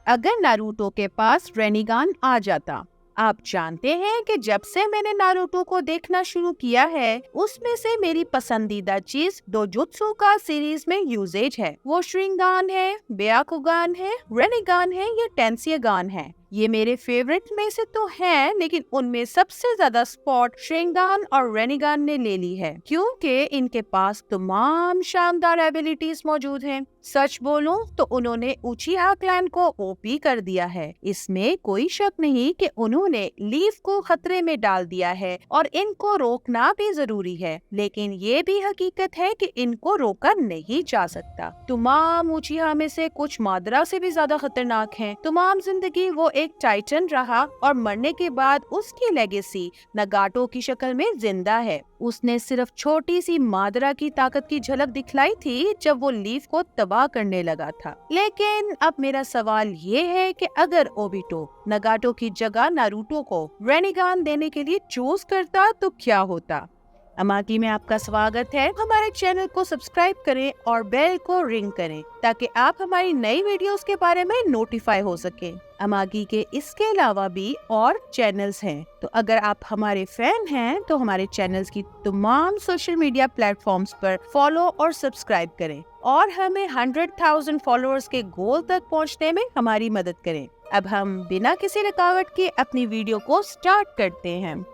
अगर नारुतो के पास रेनिगान आ जाता। आप जानते हैं कि जब से मैंने नारुतो को देखना शुरू किया है, उसमें से मेरी पसंदीदा चीज डोजुत्सु का सीरीज में यूजेज है। वो श्रिंगान है, ब्याकुगान है, रेनिगान है या टेंसियागान है। ये मेरे फेवरेट में से तो हैं, लेकिन उनमें सबसे ज्यादा स्पॉट श्रिंगान और रेनिगान ने ले ली है, क्योंकि इनके पास तमाम शानदार एबिलिटीज मौजूद हैं। सच बोलूं तो उन्होंने उचिहा क्लैन को ओपी कर दिया है। इसमें कोई शक नहीं कि उन्होंने लीफ को खतरे में डाल दिया है और इनको रोकना भी जरूरी है, लेकिन ये भी हकीकत है कि इनको रोका नहीं जा सकता। तमाम उचिहा में से कुछ मादरा से भी ज्यादा खतरनाक हैं। तमाम जिंदगी वो एक टाइटन रहा और मरने के बाद उसकी लेगेसी नगाटो की शक्ल में जिंदा है। उसने सिर्फ छोटी सी मादरा की ताकत की झलक दिखलाई थी जब वो लीफ को तबाह करने लगा था। लेकिन अब मेरा सवाल ये है कि अगर ओबिटो नगाटो की जगह नारुतो को रेनिगान देने के लिए चूज करता तो क्या होता? अमागी में आपका स्वागत है। हमारे चैनल को सब्सक्राइब करें और बेल को रिंग करें ताकि आप हमारी नई वीडियोस के बारे में नोटिफाई हो सके। अमागी के इसके अलावा भी और चैनल्स हैं, तो अगर आप हमारे फैन हैं तो हमारे चैनल्स की तमाम सोशल मीडिया प्लेटफॉर्म्स पर फॉलो और सब्सक्राइब करें और हमें 100,000 फॉलोअर्स के गोल तक पहुंचने में हमारी मदद करें। अब हम बिना किसी रुकावट के अपनी वीडियो को स्टार्ट करते हैं।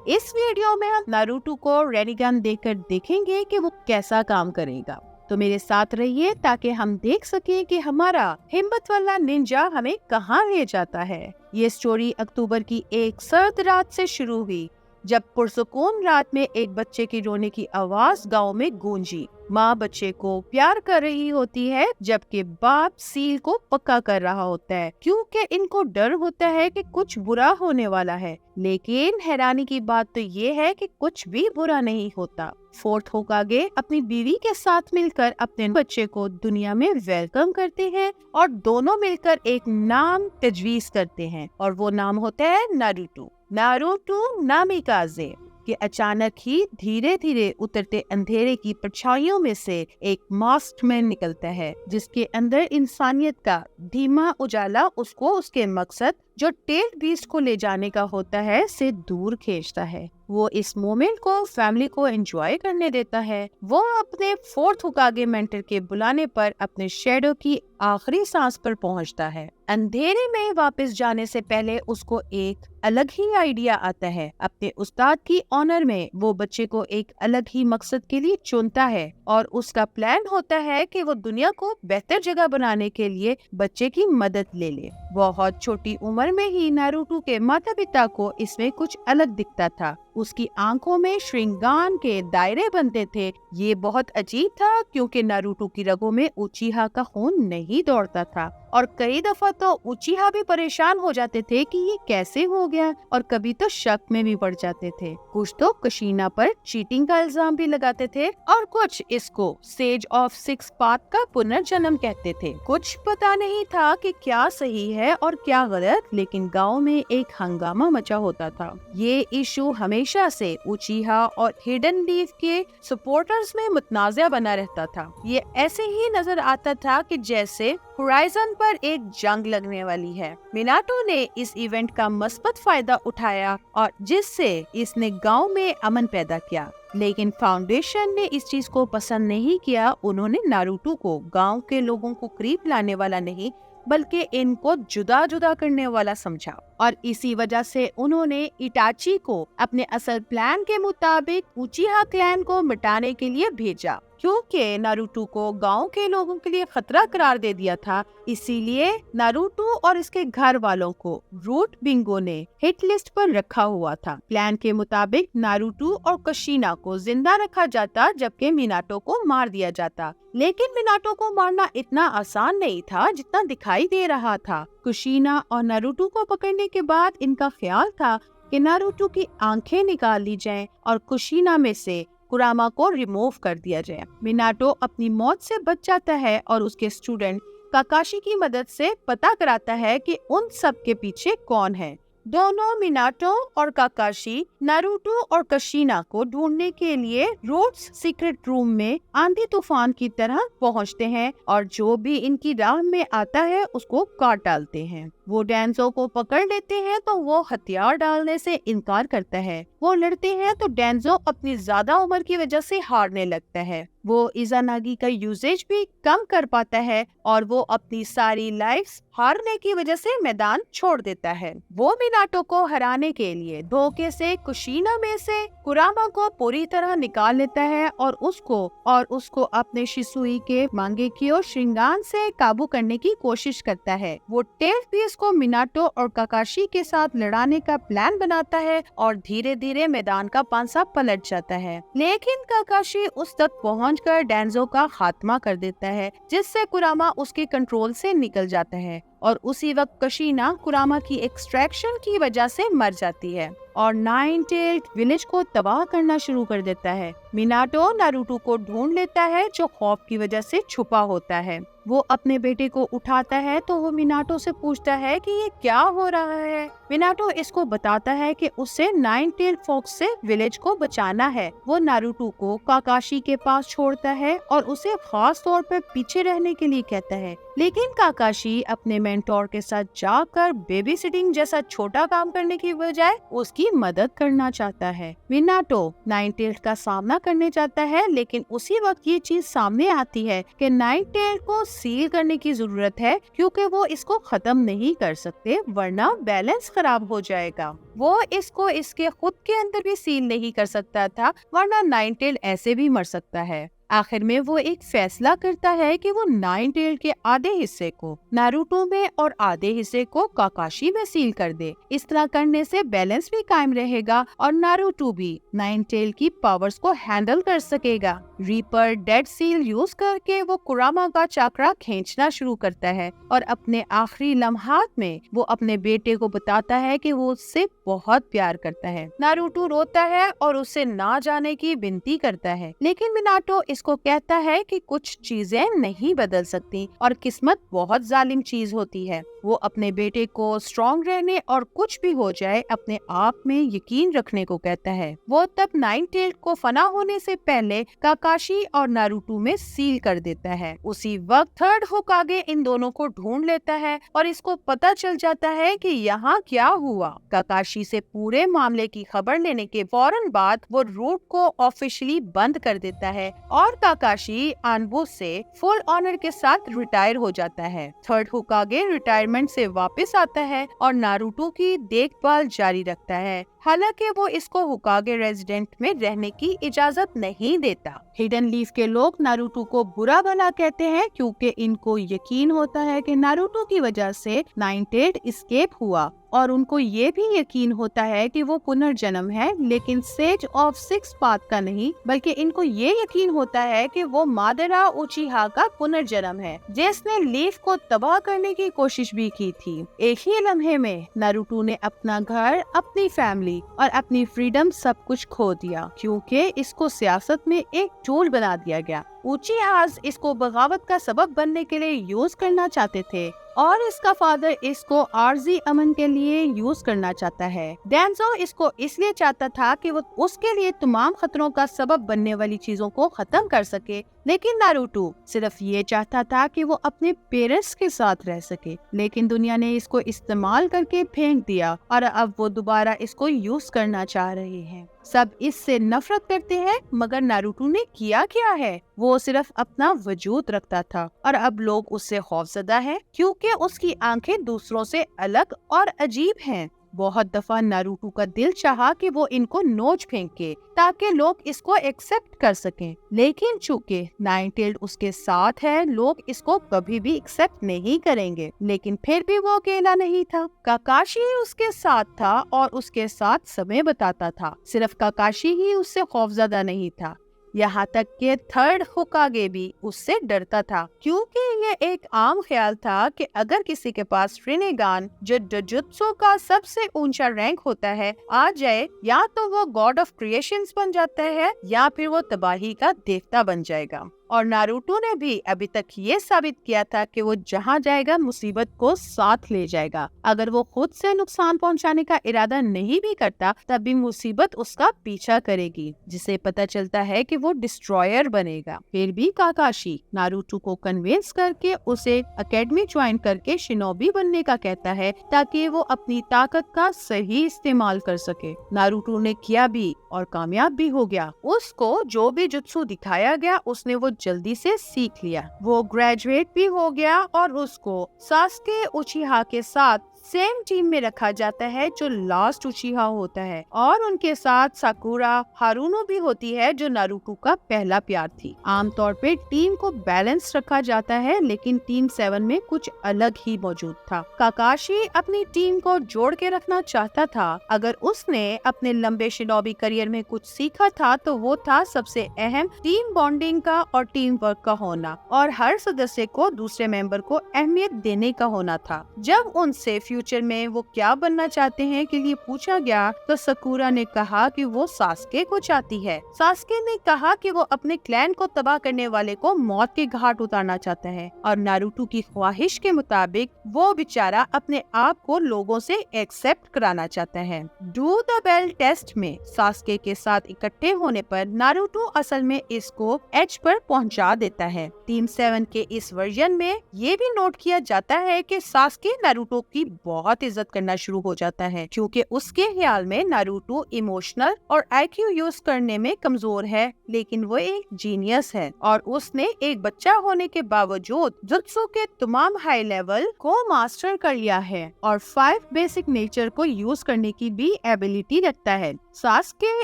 इस वीडियो में हम नारुतो को रेनिगान देकर देखेंगे कि वो कैसा काम करेगा। तो मेरे साथ रहिए ताकि हम देख सकें कि हमारा हिम्मत वाला निंजा हमें कहां ले जाता है। ये स्टोरी अक्टूबर की एक सर्द रात से शुरू हुई, जब पुरसुकून रात में एक बच्चे की रोने की आवाज गांव में गूंजी। माँ बच्चे को प्यार कर रही होती है, जबकि बाप सील को पक्का कर रहा होता है, क्योंकि इनको डर होता है कि कुछ बुरा होने वाला है। लेकिन हैरानी की बात तो ये है कि कुछ भी बुरा नहीं होता। फोर्थ होकागे अपनी बीवी के साथ मिलकर अपने बच्चे को दुनिया में वेलकम करते हैं और दोनों मिलकर एक नाम तजवीज करते हैं, और वो नाम होता है नारुतो। नारुतो नामिकाजे कि अचानक ही धीरे धीरे उतरते अंधेरे की परछाइयों में से एक मास्टरमैन निकलता है, जिसके अंदर इंसानियत का धीमा उजाला उसको उसके मकसद, जो टेल बीस्ट को ले जाने का होता है, से दूर खींचता है। वो इस मोमेंट को फैमिली को एंजॉय करने देता है। वो अपने फोर्थ होकागे मेंटर के बुलाने पर अपने शैडो की आखिरी सांस पर पहुंचता है। अंधेरे में वापस जाने से पहले उसको एक अलग ही आइडिया आता है। अपने उस्ताद की ऑनर में वो बच्चे को एक अलग ही मकसद के लिए चुनता है, और उसका प्लान होता है कि वो दुनिया को बेहतर जगह बनाने के लिए बच्चे की मदद ले ले। बहुत छोटी उम्र में ही नारुतो के माता पिता को इसमें कुछ अलग दिखता था। उसकी आंखों में श्रिंगान के दायरे बनते थे। ये बहुत अजीब था, क्योंकि नारुतो की रगों में उचिहा का खून नहीं दौड़ता था, और कई दफा तो उचिहा भी परेशान हो जाते थे कि ये कैसे हो गया, और कभी तो शक में भी पड़ जाते थे। कुछ तो कुशीना पर चीटिंग का इल्जाम भी लगाते थे, और कुछ इसको सेज ऑफ सिक्स पाथ का पुनर्जन्म कहते थे। कुछ पता नहीं था कि क्या सही है और क्या गलत, लेकिन गांव में एक हंगामा मचा होता था। ये इशू हमेशा से उचिहा और हिडन लीफ के सपोर्टर्स में मुतनाज़ा बना रहता था। ये ऐसे ही नजर आता था कि जैसे होराइजन पर एक जंग लगने वाली है। मिनाटो ने इस इवेंट का मस्बत फायदा उठाया, और जिससे इसने गांव में अमन पैदा किया। लेकिन फाउंडेशन ने इस चीज को पसंद नहीं किया। उन्होंने नारुतो को गांव के लोगों को करीब लाने वाला नहीं, बल्कि इनको जुदा जुदा करने वाला समझा, और इसी वजह से उन्होंने इटाची को अपने असल प्लान के मुताबिक उचिहा क्लैन को मिटाने के लिए भेजा। क्योंकि नारुतो को गांव के लोगों के लिए खतरा करार दे दिया था, इसीलिए नारुतो और इसके घर वालों को रूट बिंगो ने हिट लिस्ट पर रखा हुआ था। प्लान के मुताबिक नारुतो और कुशीना को जिंदा रखा जाता, जबकि मिनाटो को मार दिया जाता। लेकिन मिनाटो को मारना इतना आसान नहीं था जितना दिखाई दे रहा था। कुशीना और नारुतो को पकड़ने के बाद इनका ख्याल था कि नारुतो की आंखें निकाल ली जाएं और कुशीना में से कुरामा को रिमूव कर दिया जाए। मिनाटो अपनी मौत से बच जाता है और उसके स्टूडेंट काकाशी की मदद से पता कराता है कि उन सब के पीछे कौन है। दोनों मिनाटो और काकाशी नारुतो और कशीना को ढूंढने के लिए रूट्स सीक्रेट रूम में आंधी तूफान की तरह पहुंचते हैं और जो भी इनकी राह में आता है उसको काट डालते हैं। वो डेंजो को पकड़ लेते हैं तो वो हथियार डालने से इनकार करता है। वो लड़ते हैं तो डेंजो अपनी ज्यादा उम्र की वजह से हारने लगता है। वो इजानागी का यूजेज भी कम कर पाता है और वो अपनी सारी लाइफ्स हारने की वजह से मैदान छोड़ देता है। वो मिनाटो को हराने के लिए धोखे से कुशीना में से कुरामा को पूरी तरह निकाल लेता है और उसको अपने शिसुई के मांगेकियो श्रिंगान से काबू करने की कोशिश करता है। वो टेल पीस को मिनाटो और काकाशी के साथ लड़ाने का प्लान बनाता है और धीरे धीरे मैदान का पांसा पलट जाता है। लेकिन काकाशी उस तक पहुंचकर डेंजो का खात्मा कर देता है, जिससे कुरामा उसके कंट्रोल से निकल जाता है और उसी वक्त कशीना कुरामा की एक्सट्रैक्शन की वजह से मर जाती है और नाइन टेल्ड विलेज को तबाह करना शुरू कर देता है। मिनाटो नारुतो को ढूंढ लेता है जो खौफ की वजह से छुपा होता है। वो अपने बेटे को उठाता है तो वो मिनाटो से पूछता है कि ये क्या हो रहा है। मिनाटो इसको बताता है कि उसे नाइन टेल्ड फॉक्स से विलेज को बचाना है। वो नारुतो को काकाशी के पास छोड़ता है और उसे खास तौर पर पीछे रहने के लिए कहता है, लेकिन काकाशी अपने मेंटोर के साथ जाकर बेबी सिटिंग जैसा छोटा काम करने की बजाय उसकी मदद करना चाहता है। मिनाटो नाइन टेल्ड का सामना करने चाहता है, लेकिन उसी वक्त ये चीज सामने आती है कि नाइन टेल्ड को सील करने की जरूरत है क्योंकि वो इसको खत्म नहीं कर सकते वरना बैलेंस खराब हो जाएगा। वो इसको इसके खुद के अंदर भी सील नहीं कर सकता था वरना नाइन टेल्ड ऐसे भी मर सकता है। आखिर में वो एक फैसला करता है कि वो नाइन टेल्ड के आधे हिस्से को नारुतो में और आधे हिस्से को काकाशी में सील कर दे। इस तरह करने से बैलेंस भी कायम रहेगा और नारुतो भी नाइन टेल्ड की पावर्स को हैंडल कर सकेगा। रीपर डेड सील यूज करके वो कुरामा का चक्रा खींचना शुरू करता है और अपने आखिरी लम्हात में वो अपने बेटे को बताता है कि वो उससे बहुत प्यार करता है। नारुतो रोता है और उससे ना जाने की विनती करता है, लेकिन मिनाटो इसको कहता है कि कुछ चीजें नहीं बदल सकती और किस्मत बहुत जालिम चीज होती है। वो अपने बेटे को स्ट्रॉन्ग रहने और कुछ भी हो जाए अपने आप में यकीन रखने को कहता है। वो तब नाइन टेल्ड को फना होने से पहले काकाशी और नारुतो में सील कर देता है। उसी वक्त थर्ड होकागे इन दोनों को ढूंढ लेता है और इसको पता चल जाता है कि यहाँ क्या हुआ। काकाशी से पूरे मामले की खबर लेने के फौरन बाद वो रूट को ऑफिशियली बंद कर देता है और काकाशी आनबू से फुल ऑनर के साथ रिटायर हो जाता है। थर्ड होकागे रिटायरमेंट से वापस आता है और नारुतो की देखभाल जारी रखता है, हालांकि वो इसको होकागे रेजिडेंट में रहने की इजाजत नहीं देता। हिडन लीफ के लोग नारुतो को बुरा भला कहते हैं क्योंकि इनको यकीन होता है कि नारुतो की वजह से नाइन टेल्ड एस्केप हुआ और उनको ये भी यकीन होता है कि वो पुनर्जन्म है, लेकिन सेज ऑफ सिक्स पाथ का नहीं, बल्कि इनको ये यकीन होता है कि वो मादरा उचिहा का पुनर्जन्म है जिसने लीफ को तबाह करने की कोशिश भी की थी। एक ही लम्हे में नारुतो ने अपना घर, अपनी फैमिली और अपनी फ्रीडम सब कुछ खो दिया क्योंकि इसको सियासत में एक टूल बना दिया गया। उचिहास इसको बगावत का सबब बनने के लिए यूज करना चाहते थे और इसका फादर इसको आर्जी अमन के लिए यूज करना चाहता है। डेंजो इसको इसलिए चाहता था कि वो उसके लिए तमाम खतरों का सबब बनने वाली चीजों को खत्म कर सके, लेकिन नारुतो सिर्फ ये चाहता था कि वो अपने पेरेंट्स के साथ रह सके, लेकिन दुनिया ने इसको इस्तेमाल करके फेंक दिया और अब वो दोबारा इसको यूज करना चाह रहे हैं। सब इससे नफरत करते हैं, मगर नारुतो ने किया क्या है? वो सिर्फ अपना वजूद रखता था और अब लोग उससे खौफजदा हैं क्योंकि उसकी आंखें दूसरों से अलग और अजीब हैं। बहुत दफा नारुतो का दिल चाहा कि वो इनको नोच फेंके ताकि लोग इसको एक्सेप्ट कर सकें, लेकिन चूंकि नाइन टेल्ड उसके साथ है, लोग इसको कभी भी एक्सेप्ट नहीं करेंगे। लेकिन फिर भी वो अकेला नहीं था, काकाशी उसके साथ था और उसके साथ समय बताता था। सिर्फ काकाशी ही उससे खौफजदा नहीं था, यहाँ तक कि थर्ड होकागे भी उससे डरता था क्योंकि ये एक आम ख्याल था कि अगर किसी के पास रिनेगान, जो डजुत्सु का सबसे ऊंचा रैंक होता है, आ जाए, या तो वो गॉड ऑफ क्रिएशंस बन जाता है या फिर वो तबाही का देवता बन जाएगा। और नारुतो ने भी अभी तक ये साबित किया था कि वो जहाँ जाएगा मुसीबत को साथ ले जाएगा। अगर वो खुद से नुकसान पहुंचाने का इरादा नहीं भी करता तब भी मुसीबत उसका पीछा करेगी, जिसे पता चलता है कि वो डिस्ट्रॉयर बनेगा। फिर भी काकाशी नारुतो को कन्विंस करके उसे एकेडमी ज्वाइन करके शिनोबी बनने का कहता है ताकि वो अपनी ताकत का सही इस्तेमाल कर सके। नारुतो ने किया भी और कामयाब भी हो गया। उसको जो भी जुत्सु दिखाया गया उसने वो जल्दी से सीख लिया। वो ग्रेजुएट भी हो गया और उसको सास्के उचिहा के साथ सेम टीम में रखा जाता है जो लास्ट उचिहा होता है, और उनके साथ साकुरा हारुनो भी होती है जो नारुतो का पहला प्यार थी। आमतौर पे टीम को बैलेंस रखा जाता है, लेकिन टीम 7 में कुछ अलग ही मौजूद था। काकाशी अपनी टीम को जोड़ के रखना चाहता था। अगर उसने अपने लंबे शिनोबी करियर में कुछ सीखा था तो वो था सबसे अहम टीम बॉन्डिंग का और टीम वर्क का होना, और हर सदस्य को दूसरे मेंबर को अहमियत देने का होना था। जब उनसे फ्यूचर में वो क्या बनना चाहते हैं के लिए पूछा गया तो साकुरा ने कहा कि वो सास्के को चाहती है। सास्के ने कहा कि वो अपने क्लैन को तबाह करने वाले को मौत के घाट उतारना चाहता है, और नारुतो की ख्वाहिश के मुताबिक वो बेचारा अपने आप को लोगों से एक्सेप्ट कराना चाहता है। डू द बेल टेस्ट में सास्के के साथ इकट्ठे होने पर नारुतो असल में इसको एज पर पहुंचा देता है। टीम 7 के इस वर्जन में ये भी नोट किया जाता है कि सास्के नारुतो की बहुत इज्जत करना शुरू हो जाता है, क्योंकि उसके ख्याल में नारुतो इमोशनल और आईक्यू यूज करने में कमजोर है, लेकिन वो एक जीनियस है और उसने एक बच्चा होने के बावजूद जुत्सु के तमाम हाई लेवल को मास्टर कर लिया है और 5 बेसिक नेचर को यूज करने की भी एबिलिटी रखता है। सास्के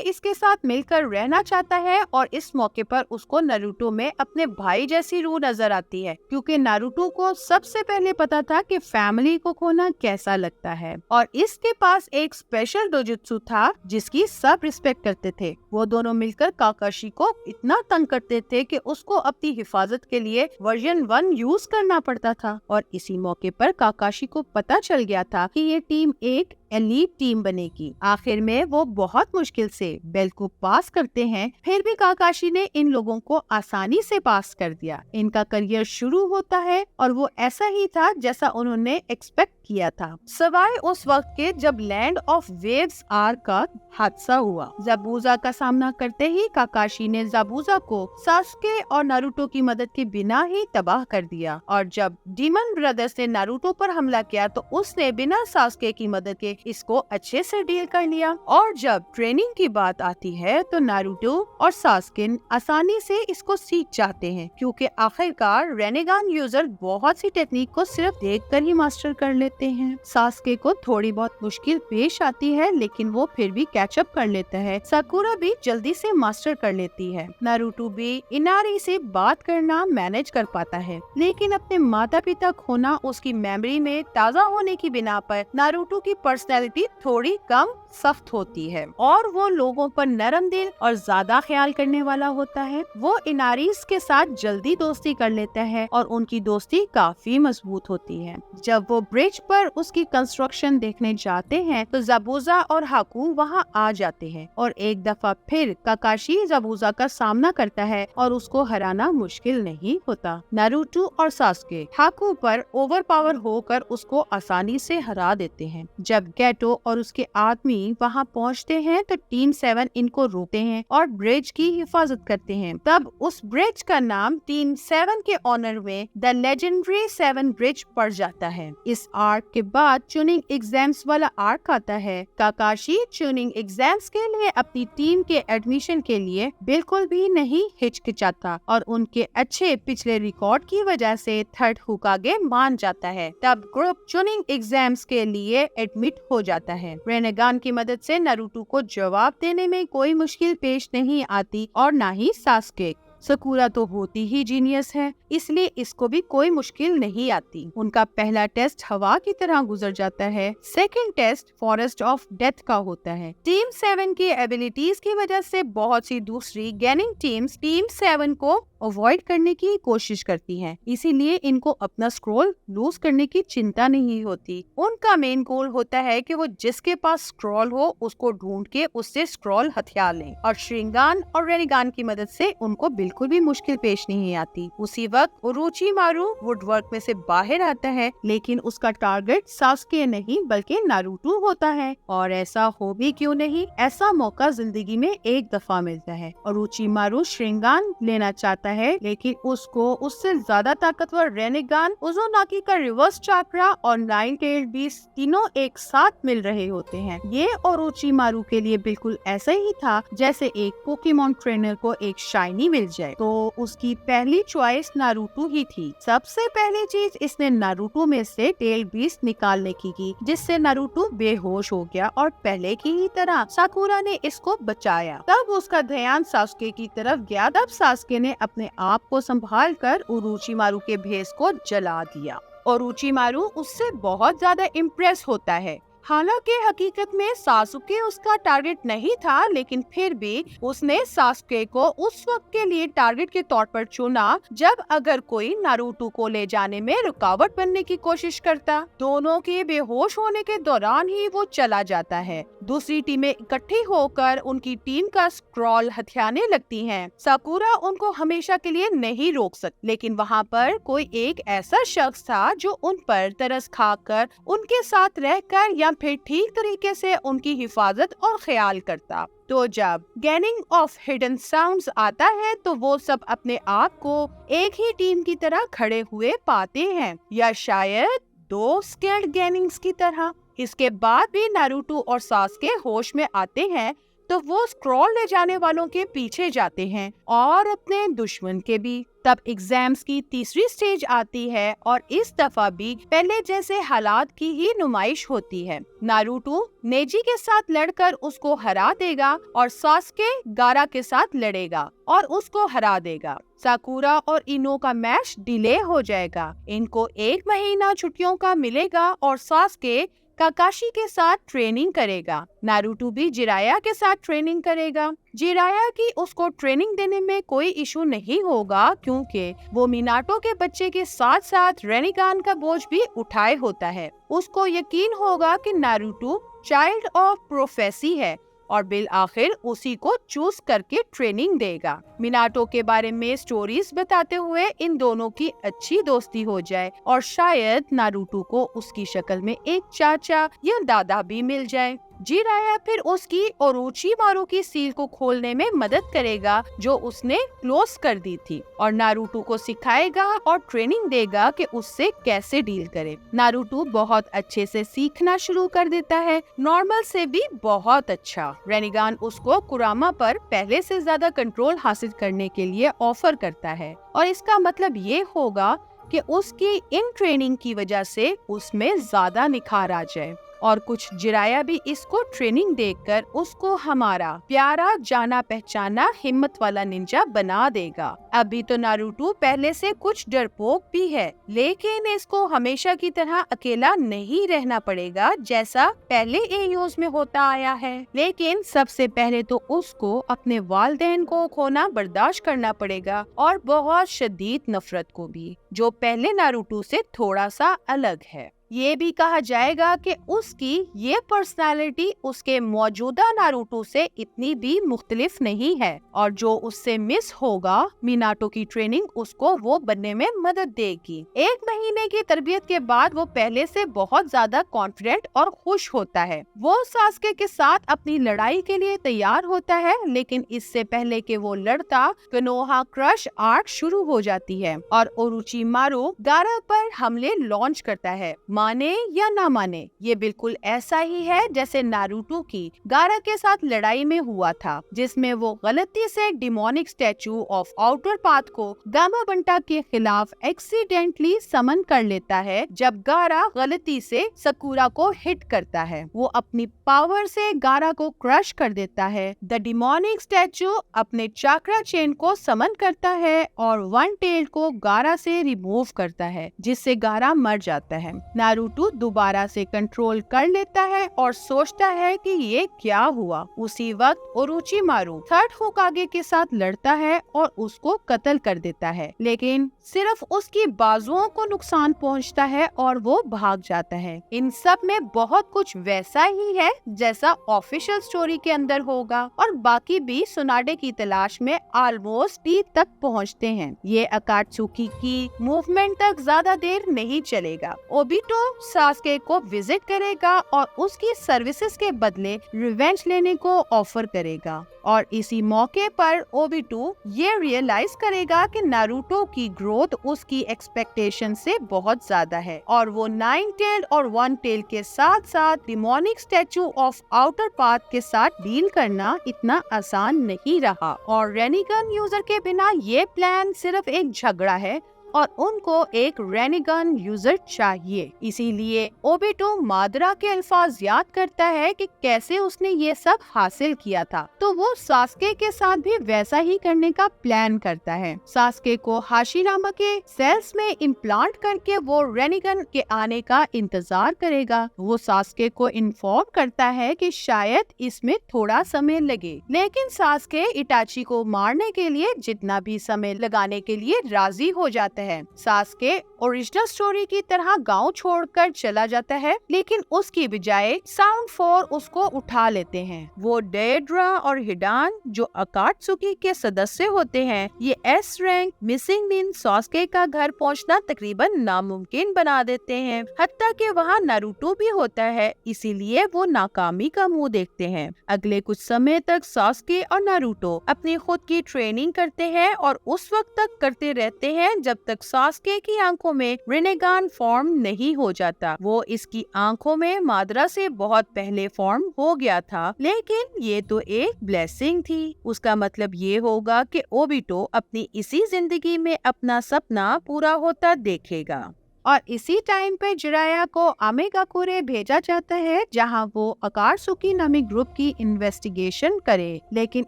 इसके साथ मिलकर रहना चाहता है और इस मौके पर उसको नारुतो में अपने भाई जैसी रूह नजर आती है, क्योंकि नारुतो को सबसे पहले पता था कि फैमिली को खोना कैसा लगता है, और इसके पास एक स्पेशल डोजुत्सु था जिसकी सब रिस्पेक्ट करते थे। वो दोनों मिलकर काकाशी को इतना तंग करते थे कि उसको अपनी हिफाजत के लिए वर्जन 1 यूज करना पड़ता था, और इसी मौके पर काकाशी को पता चल गया था कि ये टीम एक एलीट टीम बनेगी। आखिर में वो बहुत मुश्किल से बेल को पास करते हैं, फिर भी काकाशी ने इन लोगों को आसानी से पास कर दिया। इनका करियर शुरू होता है और वो ऐसा ही था जैसा उन्होंने एक्सपेक्ट किया था, सवाए उस वक्त के जब लैंड ऑफ वेव्स आर का हादसा हुआ। ज़ाबुज़ा का सामना करते ही काकाशी ने ज़ाबुज़ा को सास्के और नारुतो की मदद के बिना ही तबाह कर दिया, और जब डीमन ब्रदर्स ने नारुतो पर हमला किया तो उसने बिना सास्के की मदद के इसको अच्छे से डील कर लिया। और जब ट्रेनिंग की बात आती है तो नारुतो और सास्के आसानी से इसको सीख जाते हैं, क्योंकि आखिरकार रेनेगान यूजर बहुत सी टेक्निक को सिर्फ देखकर ही मास्टर कर लेते हैं। सास्के को थोड़ी बहुत मुश्किल पेश आती है, लेकिन वो फिर भी कैचअप कर लेता है। साकुरा भी जल्दी से मास्टर कर लेती है। नारुतो भी इनारी से बात करना मैनेज कर पाता है, लेकिन अपने माता पिता खोना उसकी मेमोरी में ताज़ा होने की बिना पर नारुतो की पर्सनैलिटी थोड़ी कम सख्त होती है और वो लोगों पर नरम दिल और ज्यादा ख्याल करने वाला होता है। वो इनारीस के साथ जल्दी दोस्ती कर लेता है और उनकी दोस्ती काफी मजबूत होती है। जब वो ब्रिज पर उसकी कंस्ट्रक्शन देखने जाते हैं तो ज़ाबुज़ा और हाकू वहाँ आ जाते हैं, और एक दफा फिर काकाशी ज़ाबुज़ा का सामना करता है और उसको हराना मुश्किल नहीं होता। नारुतो और सास्के हाकू पर ओवर पावर होकर उसको आसानी से हरा देते हैं। जब गेटो और उसके आदमी वहाँ पहुँचते हैं तो टीम 7 इनको रोकते हैं और ब्रिज की हिफाजत करते हैं। तब उस ब्रिज का नाम टीम 7 के ऑनर में द लेजेंडरी 7 ब्रिज पड़ जाता है। इस आर्क के बाद ट्यूनिंग एग्जाम्स वाला आर्क आता है। काकाशी ट्यूनिंग एग्जाम्स के लिए अपनी टीम के एडमिशन के लिए बिल्कुल भी नहीं हिचकिचाता और उनके अच्छे पिछले रिकॉर्ड की वजह से थर्ड होकागे मान जाता है। तब ग्रुप ट्यूनिंग एग्जाम्स के लिए एडमिट हो जाता है। रेनेगान की मदद से नारुतो को जवाब देने में कोई मुश्किल पेश नहीं आती और ना ही सास्के। साकुरा तो होती ही जीनियस है, इसलिए इसको भी कोई मुश्किल नहीं आती। उनका पहला टेस्ट हवा की तरह गुजर जाता है। Second test forest of death का होता है। टीम 7 की एबिलिटीज की वजह से बहुत सी दूसरी गेनिंग टीम्स टीम 7 को अवॉइड करने की कोशिश करती हैं, इसीलिए इनको अपना स्क्रॉल लूज करने की चिंता नहीं होती। उनका मेन गोल होता है कि वो जिसके पास स्क्रॉल हो उसको ढूंढ के उससे स्क्रॉल हथियार लें और श्रिंगान और रेनिगान की मदद से उनको बिल्कुल बिल्कुल भी मुश्किल पेश नहीं आती। उसी वक्त ओरोचिमारू वुडवर्क में से बाहर आता है, लेकिन उसका टारगेट सास्के नहीं बल्कि नारुतो होता है। और ऐसा हो भी क्यों नहीं, ऐसा मौका जिंदगी में एक दफा मिलता है। ओरोचिमारू श्रिंगान लेना चाहता है, लेकिन उसको उससे ज्यादा ताकतवर रेनेगान, उज़ोनागी का रिवर्स चाक्रा और नाइन टेल्ड बीस्ट तीनों एक साथ मिल रहे होते हैं। ये ओरोचिमारू के लिए बिल्कुल ऐसा ही था जैसे एक पोकेमॉन ट्रेनर को एक शाइनी मिल जाए। तो उसकी पहली चॉइस नारुतो ही थी। सबसे पहली चीज इसने नारुतो में से टेल बीस्ट निकालने की जिससे नारुतो बेहोश हो गया और पहले की ही तरह साकुरा ने इसको बचाया। तब उसका ध्यान सास्के की तरफ गया। तब सास्के ने अपने आप को संभाल कर ओरोचिमारू के भेस को जला दिया। ओरोचिमारू उससे बहुत ज्यादा इम्प्रेस होता है। हालांकि हकीकत में सासुके उसका टारगेट नहीं था, लेकिन फिर भी उसने सासुके को उस वक्त के लिए टारगेट के तौर पर चुना जब अगर कोई नारुतो को ले जाने में रुकावट बनने की कोशिश करता। दोनों के बेहोश होने के दौरान ही वो चला जाता है। दूसरी टीमें इकट्ठी होकर उनकी टीम का स्क्रॉल हथियाने लगती हैं। साकुरा उनको हमेशा के लिए नहीं रोक सकती, लेकिन वहाँ पर कोई एक ऐसा शख्स था जो उन पर तरस खाकर उनके साथ रहकर या फिर ठीक तरीके से उनकी हिफाजत और ख्याल करता। तो जब गैनिंग ऑफ हिडन साउंड्स आता है तो वो सब अपने आप को एक ही टीम की तरह खड़े हुए पाते हैं, या शायद दो स्केल्ड गैनिंग्स की तरह। इसके बाद भी नारुतो और सास्के होश में आते हैं तो वो स्क्रॉल ले जाने वालों के पीछे जाते हैं और अपने दुश्मन के भी। तब एग्जाम्स की तीसरी स्टेज आती है और इस दफा भी पहले जैसे हालात की ही नुमाइश होती है। नारुतो नेजी के साथ लड़कर उसको हरा देगा और सास्के गारा के साथ लड़ेगा और उसको हरा देगा। साकुरा और इनो का मैच डिले हो जाएगा। इनको 1 महीना छुट्टियों का मिलेगा और सास्के काकाशी के साथ ट्रेनिंग करेगा। नारुतो भी जिराया के साथ ट्रेनिंग करेगा। जिराया की उसको ट्रेनिंग देने में कोई इशू नहीं होगा क्योंकि वो मिनाटो के बच्चे के साथ साथ रेनिगान का बोझ भी उठाए होता है। उसको यकीन होगा कि नारुतो चाइल्ड ऑफ प्रोफेसी है और बिल आखिर उसी को चूज करके ट्रेनिंग देगा। मिनाटो के बारे में स्टोरीज बताते हुए इन दोनों की अच्छी दोस्ती हो जाए और शायद नारुतो को उसकी शक्ल में एक चाचा या दादा भी मिल जाए। जिराया फिर उसकी ओरोचिमारू की सील को खोलने में मदद करेगा जो उसने क्लोज कर दी थी और नारुतो को सिखाएगा और ट्रेनिंग देगा कि उससे कैसे डील करे। नारुतो बहुत अच्छे से सीखना शुरू कर देता है, नॉर्मल से भी बहुत अच्छा। रेनिगान उसको कुरामा पर पहले से ज्यादा कंट्रोल हासिल करने के लिए ऑफर करता है और इसका मतलब ये होगा कि उसकी इन ट्रेनिंग की वजह से उसमें ज्यादा निखार आ जाए। और कुछ जिराया भी इसको ट्रेनिंग देकर उसको हमारा प्यारा जाना पहचाना हिम्मत वाला निंजा बना देगा। अभी तो नारुतो पहले से कुछ डरपोक भी है, लेकिन इसको हमेशा की तरह अकेला नहीं रहना पड़ेगा जैसा पहले एयोस में होता आया है। लेकिन सबसे पहले तो उसको अपने वालिदैन को खोना बर्दाश्त करना पड़ेगा और बहुत शदीद नफरत को भी, जो पहले नारुतो से थोड़ा सा अलग है। ये भी कहा जाएगा कि उसकी ये पर्सनालिटी उसके मौजूदा नारुतो से इतनी भी मुख्तलिफ नहीं है और जो उससे मिस होगा मिनाटो की ट्रेनिंग उसको वो बनने में मदद देगी। 1 महीने की तरबियत के बाद वो पहले से बहुत ज्यादा कॉन्फिडेंट और खुश होता है। वो सास्के के साथ अपनी लड़ाई के लिए तैयार होता है, लेकिन इससे पहले कि वो लड़ता कोनोहा क्रश आर्ट शुरू हो जाती है और ओरोचिमारू गारा पर हमले लॉन्च करता है। माने या ना माने, ये बिल्कुल ऐसा ही है जैसे नारुतो की गारा के साथ लड़ाई में हुआ था, जिसमें वो गलती से demonic statue of outer path को गामा बंटा के खिलाफ एक्सीडेंटली समन कर लेता है। जब गारा गलती से साकुरा को हिट करता है, वो अपनी पावर से गारा को क्रश कर देता है। द डिमोनिक स्टैचू अपने चाक्रा चेन को समन करता है और वन टेल को गारा से रिमूव करता है, जिससे गारा मर जाता है। नारुतो दोबारा से कंट्रोल कर लेता है और सोचता है कि ये क्या हुआ। उसी वक्त ओरोचिमारू थर्ड होकागे के साथ लड़ता है और उसको कत्ल कर देता है, लेकिन सिर्फ उसकी बाजुओं को नुकसान पहुंचता है और वो भाग जाता है। इन सब में बहुत कुछ वैसा ही है जैसा ऑफिशियल स्टोरी के अंदर होगा और बाकी भी सुनाडे की तलाश में ऑलमोस्ट पीक तक पहुंचते हैं। ये अकात्सुकी की मूवमेंट तक ज्यादा देर नहीं चलेगा। ओबिटो सास्के को विजिट करेगा और उसकी सर्विसेज के बदले रिवेंज लेने को ऑफर करेगा और इसी मौके पर ओबिटो ये रियलाइज करेगा कि नारुतो की ग्रोथ उसकी एक्सपेक्टेशन से बहुत ज्यादा है और वो 9 टेल्ड और 1 टेल के साथ साथ demonic statue of outer path के साथ डील करना इतना आसान नहीं रहा और रेनिगन यूजर के बिना ये प्लान सिर्फ एक झगड़ा है और उनको एक रेनिगन यूजर चाहिए। इसीलिए ओबिटो मादरा के अल्फाज याद करता है कि कैसे उसने ये सब हासिल किया था, तो वो सास्के के साथ भी वैसा ही करने का प्लान करता है। सास्के को हाशिरामा के सेल्स में इम्प्लांट करके वो रेनिगन के आने का इंतजार करेगा। वो सास्के को इन्फॉर्म करता है कि शायद इसमें थोड़ा समय लगे, लेकिन सास्के इटाची को मारने के लिए जितना भी समय लगाने के लिए राजी हो जाता है। सास्के ओरिजिनल स्टोरी की तरह गांव छोड़कर चला जाता है, लेकिन उसकी बजाय साउंड 4 उसको उठा लेते हैं। वो डेड्रा और हिडान जो अकात्सुकी के सदस्य होते हैं, ये एस रैंक मिसिंग दिन सास्के का घर पहुंचना तकरीबन नामुमकिन बना देते हैं। हत्ता कि वहाँ नारुतो भी होता है, इसीलिए वो नाकामी का मुंह देखते हैं। अगले कुछ समय तक सास्के और नारुतो अपनी खुद की ट्रेनिंग करते हैं और उस वक्त तक करते रहते हैं जब तक सास्के की आंखों में रिनेगान फॉर्म नहीं हो जाता। वो इसकी आंखों में मादरा से बहुत पहले फॉर्म हो गया था, लेकिन ये तो एक ब्लेसिंग थी। उसका मतलब ये होगा कि ओबिटो अपनी इसी जिंदगी में अपना सपना पूरा होता देखेगा। और इसी टाइम पे जिराया को अमेगाकुरे भेजा जाता है, जहां वो अकात्सुकी नामक ग्रुप की इन्वेस्टिगेशन करे। लेकिन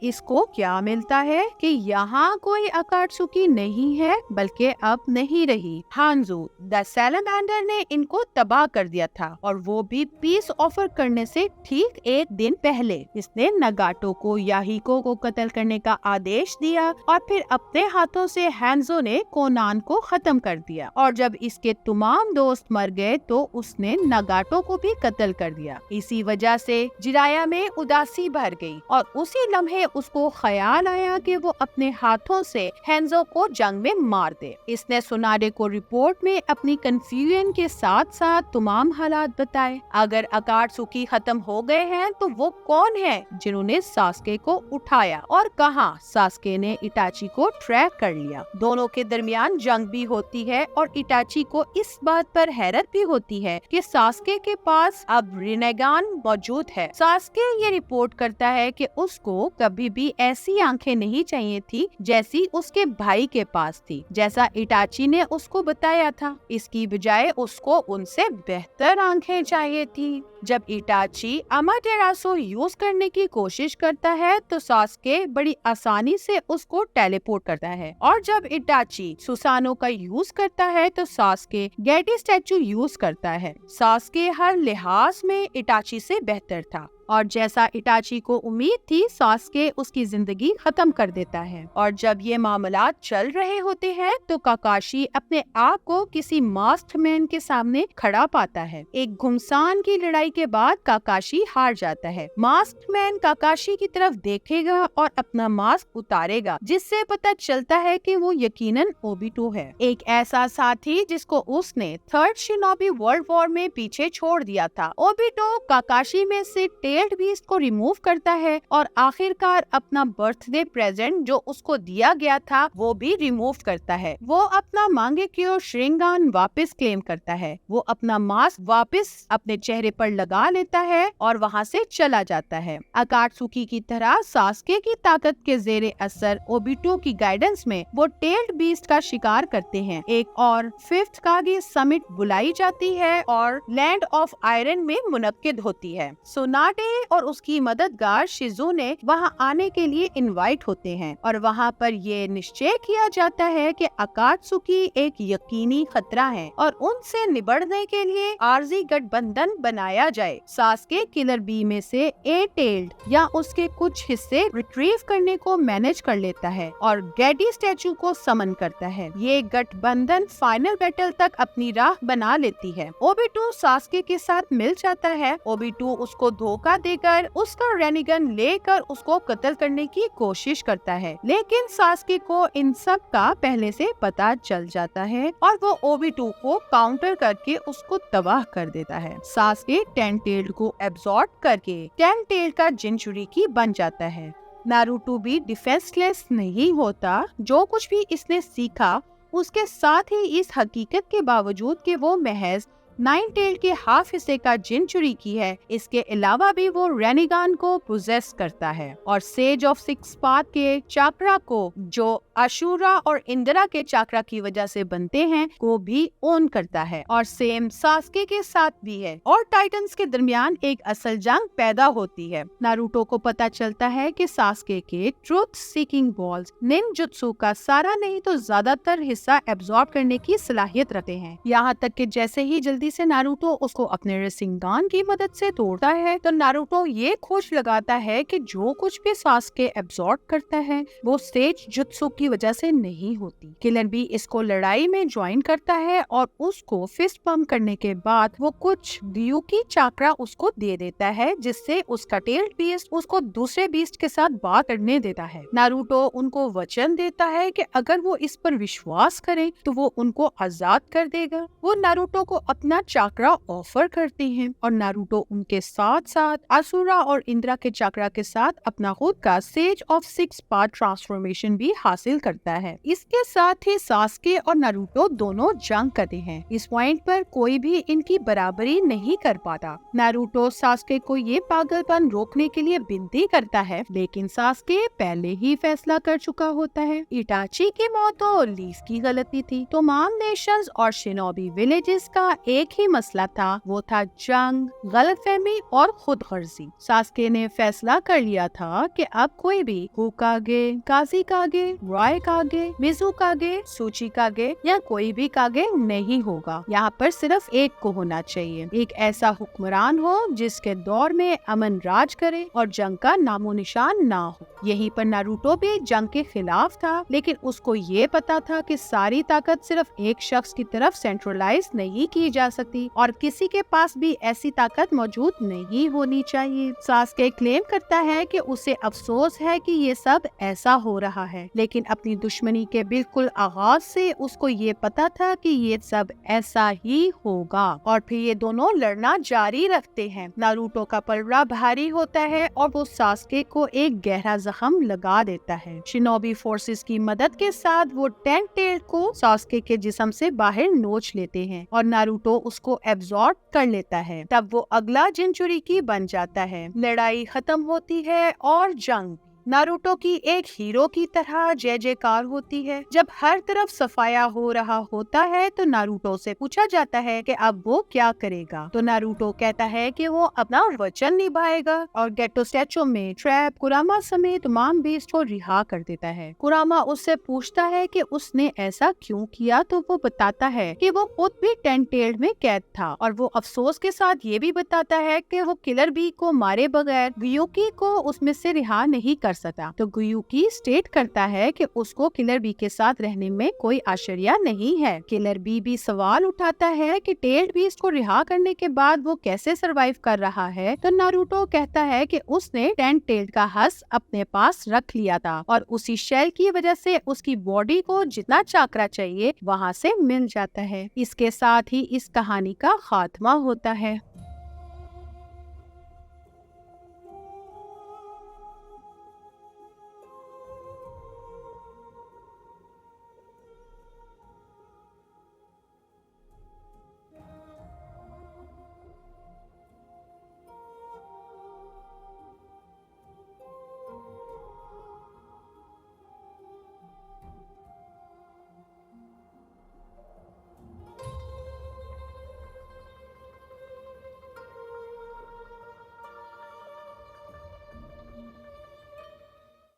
इसको क्या मिलता है कि यहाँ कोई अकात्सुकी नहीं है, बल्कि अब नहीं रही। हांजू द सैलमैंडर ने इनको तबाह कर दिया था और वो भी पीस ऑफर करने से ठीक एक दिन पहले। इसने नगाटो को याहिको को कत्ल करने का आदेश दिया और फिर अपने हाथों से हैंजो ने कोनान को खत्म कर दिया और जब इसके तमाम दोस्त मर गए तो उसने नगाटो को भी कत्ल कर दिया। इसी वजह से जिराया में उदासी भर गई और उसी लम्हे उसको ख्याल आया कि वो अपने हाथों से हैंजो को जंग में मार दे। इसने सुनाडे को रिपोर्ट में अपनी कंफ्यूजन के साथ साथ तमाम हालात बताए। अगर अकात्सुकी खत्म हो गए हैं तो वो कौन है जिन्होंने सास्के को उठाया और कहां सास्के ने इटाची को ट्रैक कर लिया। दोनों के दरमियान जंग भी होती है और इटाची को इस बात पर हैरत भी होती है कि सास्के के पास अब रिनेगान मौजूद है। सास्के ये रिपोर्ट करता है कि उसको कभी भी ऐसी आंखें नहीं चाहिए थी जैसी उसके भाई के पास थी, जैसा इटाची ने उसको बताया था। इसकी बजाय उसको उनसे बेहतर आंखें चाहिए थी। जब इटाची अमाटेरासु यूज करने की कोशिश करता है तो सास्के बड़ी आसानी से उसको टेलीपोर्ट करता है और जब इटाची सुसानो का यूज करता है तो सास्के गेटी स्टैचू यूज करता है। सास्के हर लिहाज में इटाची से बेहतर था और जैसा इटाची को उम्मीद थी सास्के उसकी जिंदगी खत्म कर देता है। और जब ये मामलात चल रहे होते हैं तो काकाशी अपने आप को किसी मास्क्ड मैन के सामने खड़ा पाता है। एक घुमसान की लड़ाई के बाद काकाशी हार जाता है। मास्क्ड मैन काकाशी की तरफ देखेगा और अपना मास्क उतारेगा, जिससे पता चलता है कि वो यकीनन ओबिटो है, एक ऐसा साथी जिसको उसने थर्ड शिनोबी वर्ल्ड वॉर में पीछे छोड़ दिया था। ओबिटो काकाशी में से टेल्ड बीस्ट को रिमूव करता है और आखिरकार अपना बर्थडे प्रेजेंट जो उसको दिया गया था वो भी रिमूव करता है। वो अपना मांगेक्यो श्रिंगान वापस क्लेम करता है। वो अपना मास्क वापस अपने चेहरे पर लगा लेता है और वहाँ से चला जाता है। अकात्सुकी की तरह सास्के की ताकत के जेरे असर ओबिटो की गाइडेंस में वो टेल्ड बीस्ट का शिकार करते हैं। एक और 5th कागे समिट बुलाई जाती है और लैंड ऑफ आयरन में मुनक्किद होती है। सुनाडे और उसकी मददगार शिजुने वहां आने के लिए इनवाइट होते हैं और वहां पर ये निश्चय किया जाता है कि अकात्सुकी एक यकीनी खतरा है और उनसे निबड़ने के लिए आर्जी गठबंधन बनाया जाए। सास्के किलर बी में से ए टेल्ड या उसके कुछ हिस्से रिट्रीव करने को मैनेज कर लेता है और गेडी स्टैचू को समन करता है। ये गठबंधन फाइनल बैटल तक अपनी राह बना लेती है। ओबी-टू सास्के के साथ मिल जाता है। ओबी-टू उसको धोखा देकर उसका रेनिगन लेकर उसको कत्ल करने की कोशिश करता है, लेकिन सास्के को इन सब का पहले से पता चल जाता है और वो ओबी-टू को काउंटर करके उसको तबाह कर देता है। सास्के टेन-टेल्ड को एब्सॉर्ब करके टेन-टेल्ड का जिनचुरिकी बन जाता है। नारुतो भी डिफेंसलेस नहीं होता। जो कुछ भी इसने सीखा उसके साथ ही इस हकीकत के बावजूद कि वो महज नाइन-टेल्ड के हाफ हिस्से का जिनचुरिकी है, इसके अलावा भी वो रेनिगान को पोजेस करता है और सेज ऑफ सिक्स पाथ के चाक्रा को, जो अशुरा और इंदिरा के चाक्रा की वजह से बनते हैं, को भी ओन करता है। और सेम सास्के के साथ भी है और टाइटंस के दरमियान एक असल जंग पैदा होती है। नारुतो को पता चलता है कि सास्के के ट्रुथ सीकिंग बॉल्स निंजुत्सु का सारा नहीं तो ज्यादातर हिस्सा एब्सॉर्ब करने की सलाहियत रखते हैं। यहाँ तक कि जैसे ही जल्दी से नारुतो उसको अपने रेसिंगान की मदद से तोड़ता है तो नारुतो ये खोज लगाता है कि जो कुछ भी सास्के एब्सॉर्ब करता है वो सेज जुत्सु की वजह से नहीं होती। किलर भी इसको लड़ाई में ज्वाइन करता है और उसको फिस्ट पंप करने के बाद वो कुछ ग्यूकी चाक्रा उसको दे देता है, जिससे उसका टेल्ड बीस्ट उसको दूसरे बीस्ट के साथ बात करने देता है। नारुतो उनको वचन देता है कि अगर वो इस पर विश्वास करें तो वो उनको आजाद कर देगा। वो नारुतो को अपना चाक्रा ऑफर करते हैं और नारुतो उनके साथ साथ असुरा और इंद्रा के चाक्रा के साथ अपना खुद का sage of six path transformation भी हासिल करता है। इसके साथ ही सास्के और नारुतो दोनों जंग करते हैं। इस पॉइंट पर कोई भी इनकी बराबरी नहीं कर पाता। नारुतो सास्के को ये पागलपन रोकने के लिए विनती करता है, लेकिन सास्के पहले ही फैसला कर चुका होता है। इटाची की मौत तो लीफ की गलती थी। तमाम नेशंस और शिनोबी विलेजेस का एक ही मसला था, वो था जंग, गलतफहमी और खुदगर्जी। सास्के ने फैसला कर लिया था कि अब कोई भी होकागे, काज़िकागे, रॉय कागे, मिज़ू कागे, सूची कागे या कोई भी कागे नहीं होगा। यहाँ पर सिर्फ एक को होना चाहिए, एक ऐसा हुक्मरान हो जिसके दौर में अमन राज करे और जंग का नामो निशान ना हो। यहीं पर नारुतो भी जंग के खिलाफ था, लेकिन उसको ये पता था कि सारी ताकत सिर्फ एक शख्स की तरफ सेंट्रलाइज नहीं की जा सकती और किसी के पास भी ऐसी ताकत मौजूद नहीं होनी चाहिए। सास्के क्लेम करता है कि उसे अफसोस है कि ये सब ऐसा हो रहा है, लेकिन अपनी दुश्मनी के बिल्कुल आगाज से उसको ये पता था कि ये सब ऐसा ही होगा और फिर ये दोनों लड़ना जारी रखते हैं। नारुतो का पलड़ा भारी होता है और वो सास्के को एक गहरा जख्म लगा देता है। शिनोबी फोर्सेस की मदद के साथ वो टेन-टेल्ड को सास्के के जिस्म से बाहर नोच लेते हैं और नारुतो उसको एब्सॉर्ब कर लेता है। तब वो अगला जिनचुरिकी बन जाता है। लड़ाई खत्म होती है और जंग नारुतो की एक हीरो की तरह जय जयकार होती है। जब हर तरफ सफाया हो रहा होता है तो नारुतो से पूछा जाता है कि अब वो क्या करेगा, तो नारुतो कहता है कि वो अपना वचन निभाएगा और गेटो स्टैचू में ट्रैप, कुरामा समेत तमाम बीस्ट को रिहा कर देता है। कुरामा उससे पूछता है कि उसने ऐसा क्यों किया, तो वो बताता है कि वो खुद भी टेन-टेल्ड में कैद था और वो अफसोस के साथ ये भी बताता है कि वो किलर बी को मारे बगैर ग्यूकी को उसमें से रिहा नहीं कर सका। तो ग्यूकी स्टेट करता है कि उसको किलर बी के साथ रहने में कोई आश्चर्य नहीं है। किलर बी भी सवाल उठाता है कि टेल्ड बीस्ट को रिहा करने के बाद वो कैसे सरवाइव कर रहा है, तो नारुतो कहता है कि उसने टेन-टेल्ड का हस अपने पास रख लिया था और उसी शेल की वजह से उसकी बॉडी को जितना चाकरा चाहिए वहाँ से मिल जाता है। इसके साथ ही इस कहानी का खात्मा होता है।